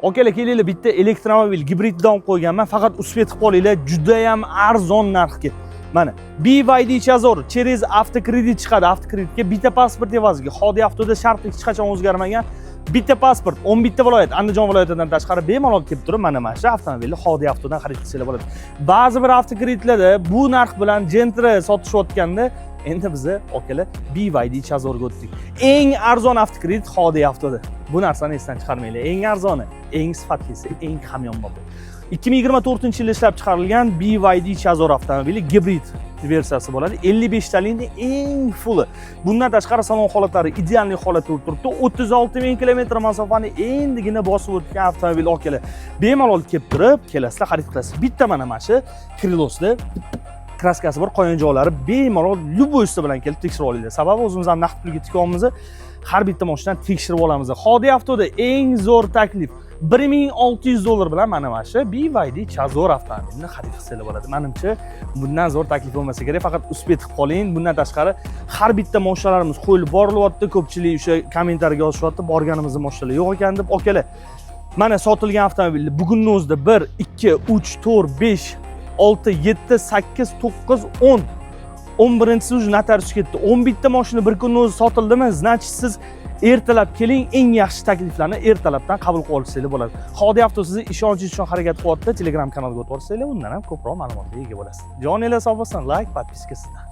Akalar kelinglar, bitta elektromobil gibriddan olib qo'yganman. Faqat uspet qilib olinglar, juda ham arzon narxga. Mana BYD Chazor через avtokredit chiqadi. Avtokreditga bitta pasport evaziga. Xodi avtoda shartli hech qachon o'zgarmagan. Bitta pasport, 11 ta viloyat, Andijon viloyatidan tashqari bemalol kelib turib, mana shu avtomobilni Xodi avtodan xarid qilsangiz bo'ladi. Ba'zi bir avtokreditlarda bu narx bilan Gentra sotishayotganda endi biz akalar BYD Chazorga o'tdik. Eng arzon avtokredit Xodi avtoda. Bu narsani esdan chiqarmanglar. Eng arzoni, eng sifatlisi, eng hamyonbop. 2024-yilda ishlab chiqarilgan BYD Chazor avtomobili gibrid versiyasi bo'ladi. 55 talikning eng fulli. Bundan tashqari salon holatlari ideal holatda turibdi. 36 ming kilometr masofani endigina bosib o'tgan avtomobil akalar. Bemalol kelib turib, kelasizlar xarid qilasiz. Bitta mana shu krilosda kraskasi bor, qo'yin joylari bemalol lyuboysi bilan kelib tekshirib olinglar. Sababi o'zimiz ham naqd pulga tikyapmiz. Har bitta mashinani tekshirib olamiz. Xodi avtoda eng zo'r taklif $1600 bilan mana shu BYD Chazor avtomobilini xarid qilsangiz bo'ladi. Menimcha, bundan zo'r taklif bo'lmasa kerak. Faqat uspet qilib qoling. Bundan tashqari har bitta mashinalarimiz qo'yilib borilyapti. Ko'pchilik o'sha kommentariyga yozishyapti, borganimizda mashinalar yo'q ekan deb. Akalar, mana sotilgan avtomobilni bugunning o'zida 1, 2, 3, 4, 5, 6, 7, 8, 9, 10. 11-si уже notarius ketdi. 11 ta mashina bir kunning o'zi sotildimi? Значит, siz ertalab keling, eng yaxshi takliflarni ertalabdan qabul qilib olsangiz bo'ladi. Xodi avto sizni ishonchingiz uchun harakat qilyapti. Telegram kanaliga o'tib olsangiz, undan ham ko'proq ma'lumotga ega bo'lasiz. Joninglar sog' bo'lsin, like, podpiska sizdan.